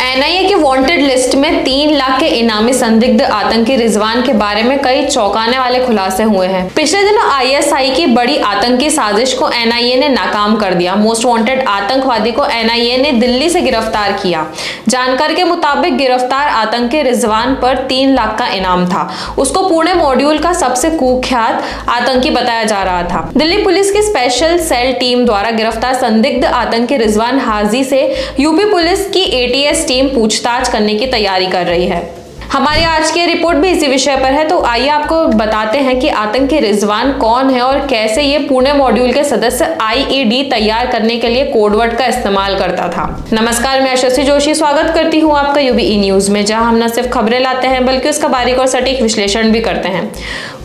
NIA की wanted list में 3 लाख के इनामी संदिग्ध आतंकी रिजवान के बारे में कई चौंकाने वाले खुलासे हुए हैं। पिछले दिनों आईएसआई की बड़ी आतंकी साजिश को एनआईए ने नाकाम कर दिया। मोस्ट वांटेड आतंकवादी को एनआईए ने दिल्ली से गिरफ्तार किया। जानकारी के मुताबिक गिरफ्तार आतंकी रिजवान पर 3 लाख का इनाम था। उसको पुणे मॉड्यूल का सबसे कुख्यात आतंकी बताया जा रहा था। दिल्ली पुलिस की स्पेशल सेल टीम द्वारा गिरफ्तार संदिग्ध आतंकी रिजवान हाजी से यूपी पुलिस की एटीएस टीम पूछताछ करने की तैयारी कर रही है। हमारी आज की रिपोर्ट भी इसी विषय पर है, तो आइए आपको बताते हैं कि आतंकी रिजवान कौन है और कैसे ये पुणे मॉड्यूल के सदस्य आईईडी तैयार करने के लिए कोडवर्ड का इस्तेमाल करता था। नमस्कार, मैं यशस्वी जोशी स्वागत करती हूँ आपका यूबीई न्यूज में, जहां हम न सिर्फ खबरें लाते हैं बल्कि उसका बारीक और सटीक विश्लेषण भी करते हैं।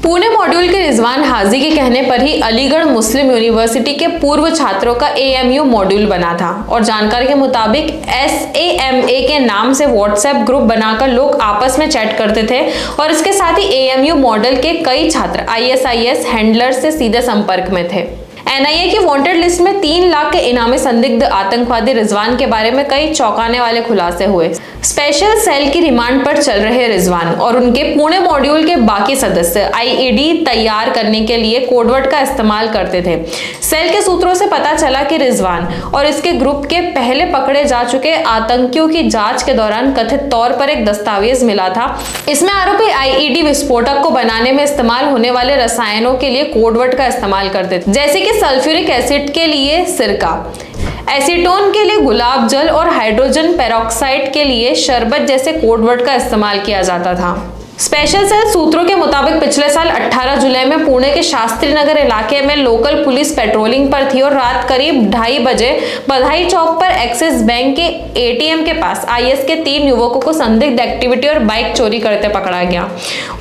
पुणे मॉड्यूल के रिजवान हाजी के कहने पर ही अलीगढ़ मुस्लिम यूनिवर्सिटी के पूर्व छात्रों का एएमयू मॉड्यूल बना था और जानकारी के मुताबिक SAMA के नाम से व्हाट्सएप ग्रुप बनाकर लोग आपस में चैट करते थे और इसके साथ ही एएमयू मॉडल के कई छात्र ISIS हैंडलर से सीधे संपर्क में थे। एनआईए की वांटेड लिस्ट में 3 लाख के इनामी संदिग्ध आतंकवादी रिजवान के बारे में कई चौंकाने वाले खुलासे हुए। स्पेशल सेल की रिमांड पर चल रहे रिजवान और उनके पुणे मॉड्यूल के बाकी सदस्य आईईडी तैयार करने के लिए कोडवर्ड का इस्तेमाल करते थे। सेल के सूत्रों से पता चला कि रिजवान और इसके ग्रुप के पहले पकड़े जा चुके आतंकियों की जांच के दौरान कथित तौर पर एक दस्तावेज मिला था। इसमें आरोपी आईईडी विस्फोटक को बनाने में इस्तेमाल होने वाले रसायनों के लिए कोडवर्ड का इस्तेमाल करते थे, जैसे कि सल्फ्यूरिक एसिड के लिए सिरका, एसीटोन के लिए गुलाब जल और हाइड्रोजन पेरोक्साइड के लिए शरबत जैसे कोडवर्ड का इस्तेमाल किया जाता था। स्पेशल सेल सूत्रों के मुताबिक पिछले साल 18 जुलाई में पुणे के शास्त्री नगर इलाके में लोकल पुलिस पेट्रोलिंग पर थी और रात करीब 2:30 बजे बधाई चौक पर एक्सिस बैंक के एटीएम के पास आईएस के 3 युवकों को संदिग्ध एक्टिविटी और बाइक चोरी करते पकड़ा गया।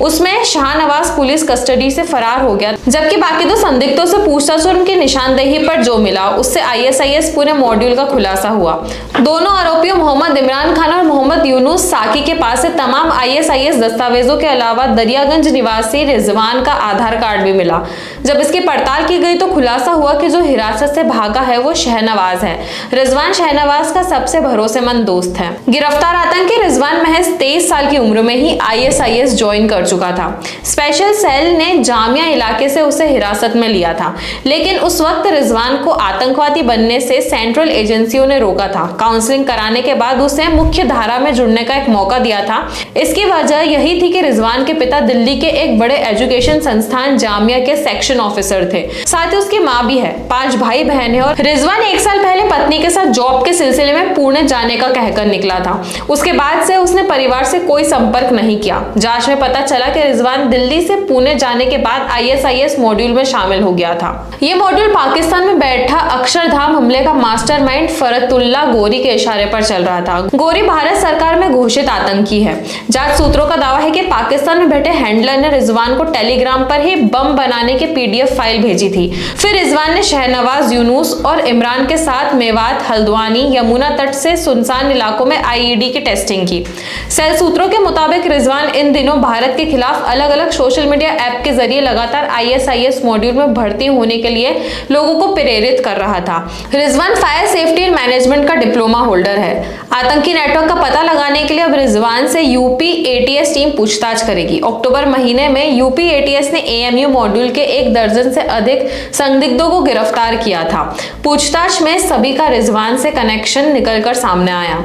उसमें शाहनवाज पुलिस कस्टडी से फरार हो गया, जबकि बाकी 2 संदिग्धों से पूछताछ और उनकी निशानदेही पर जो मिला उससे ISIS पूरे मॉड्यूल का खुलासा हुआ। दोनों आरोपियों मोहम्मद इमरान खान और मोहम्मद यूनुस साकी के पास से तमाम ISIS दस्तावेजों के अलावा दरियागंज निवासी रिजवान का आधार कार्ड भी मिला। जब इसकी पड़ताल की गई तो खुलासा हुआ कि जो हिरासत से भागा है वो शहनवाज है। रिजवान शहनवाज का सबसे भरोसेमंद दोस्त है। गिरफ्तार आतंकी रिजवान महज 23 साल की उम्र में ही ISIS ज्वाइन कर चुका था। स्पेशल सेल ने जामिया इलाके से उसे हिरासत में लिया था, लेकिन उस वक्त रिजवान को आतंकवादी बनने से सेंट्रल एजेंसियों ने रोका था। काउंसलिंग कराने के बाद उसे मुख्य धारा में जुड़ने का एक मौका दिया था। इसकी वजह यही थी कि रिजवान के पिता दिल्ली के एक बड़े एजुकेशन संस्थान जामिया के सेक्शन ऑफिसर थे। साथ ही उसकी माँ भी है। 5 भाई बहन है और रिजवान 1 साल पहले पत्नी के साथ जॉब के सिलसिले में पुणे जाने का कहकर निकला था। उसके बाद से उसने परिवार से कोई संपर्क नहीं किया। जांच में पता चला कि रिजवान दिल्ली से पुणे जाने के बाद ISIS मॉड्यूल में शामिल हो गया था। ये मॉड्यूल पाकिस्तान में बैठा अक्षरधाम हमले का मास्टरमाइंड फरतुल्ला गोरी के इशारे पर चल रहा था। गोरी भारत सरकार में घोषित आतंकी है। जांच सूत्रों का दावा है कि पाकिस्तान में बैठे हैंडलर ने रिजवान को टेलीग्राम पर ही बम बनाने की PDF फाइल भेजी थी। फिर रिजवान ने शहनवाज, यूनुस और इमरान के साथ मेवात, हल्द्वानी, यमुना तट से सुनसान इलाकों में IED की टेस्टिंग की। सेल सूत्रों के मुताबिक रिजवान इन दिनों भारत के खिलाफ अलग अलग सोशल मीडिया ऐप के जरिए लगातार ISIS मॉड्यूल में भर्ती होने के लिए लोगों को प्रेरित कर रहा था। Rizwan fire safety and management का डिप्लोमा होल्डर है। आतंकी नेटवर्क का पता लगाने के लिए अब रिजवान से यूपी ATS टीम पूछताछ करेगी। अक्टूबर महीने में यूपी ATS ने AMU मॉड्यूल के 1 दर्जन से अधिक संदिग्धों को गिरफ्तार किया था। पूछताछ में सभी का रिजवान से कनेक्शन निकलकर सामने आया।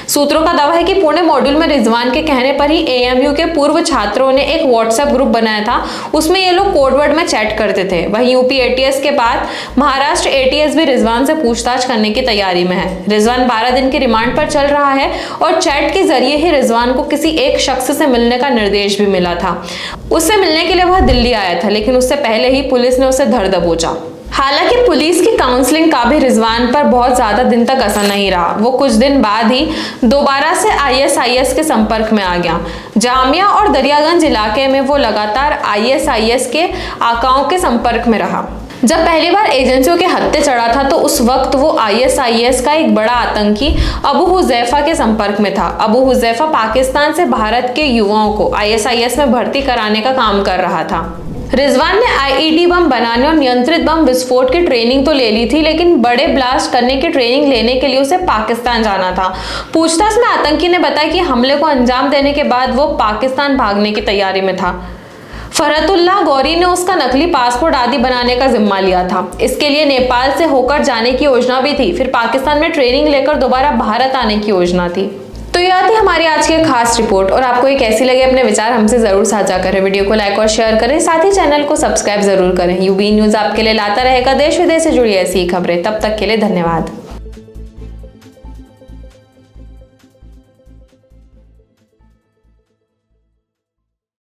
सूत्रों का दावा है कि पुणे मॉड्यूल में रिजवान के कहने पर ही AMU के पूर्व छात्रों ने एक व्हाट्सएप ग्रुप बनाया था। उसमें ये लोग कोडवर्ड में चैट करते थे। वहीं यूपी ATS के बाद महाराष्ट्र ATS भी रिजवान से पूछताछ करने की तैयारी में है। रिजवान 12 दिन की रिमांड पर चल रहा है और चैट के जरिए ही रिजवान को किसी एक शख्स से मिलने का निर्देश भी मिला था। उससे मिलने के लिए वह दिल्ली आया था, लेकिन उससे पहले ही पुलिस ने उसे धर दबोचा। हालांकि पुलिस की काउंसलिंग का भी रिजवान पर बहुत ज्यादा दिन तक असर नहीं रहा। वो कुछ दिन बाद ही दोबारा से ISIS के संपर्क में आ गया। जामिया और दरियागंज इलाके में वो लगातार ISIS के आकाओं के संपर्क में रहा। जब पहली बार एजेंसियों के हत्थे चढ़ा था तो उस वक्त वो ISIS का एक बड़ा आतंकी अबू हुजैफा के संपर्क में था। अबू हुजैफा पाकिस्तान से भारत के युवाओं को ISIS में भर्ती कराने का काम कर रहा था। रिजवान ने आईईडी बम बनाने और नियंत्रित बम विस्फोट की ट्रेनिंग तो ले ली थी, लेकिन बड़े ब्लास्ट करने की ट्रेनिंग लेने के लिए उसे पाकिस्तान जाना था। पूछताछ में आतंकी ने बताया कि हमले को अंजाम देने के बाद वो पाकिस्तान भागने की तैयारी में था। फरहतुल्लाह गौरी ने उसका नकली पासपोर्ट आदि बनाने का जिम्मा लिया था। इसके लिए नेपाल से होकर जाने की योजना भी थी, फिर पाकिस्तान में ट्रेनिंग लेकर दोबारा भारत आने की योजना थी। तो यह थी हमारी आज की खास रिपोर्ट, और आपको ये कैसी लगी अपने विचार हमसे जरूर साझा करें। वीडियो को लाइक और शेयर करें, साथ ही चैनल को सब्सक्राइब जरूर करें। यूबी न्यूज आपके लिए लाता रहेगा देश विदेश से जुड़ी ऐसी खबरें। तब तक के लिए धन्यवाद।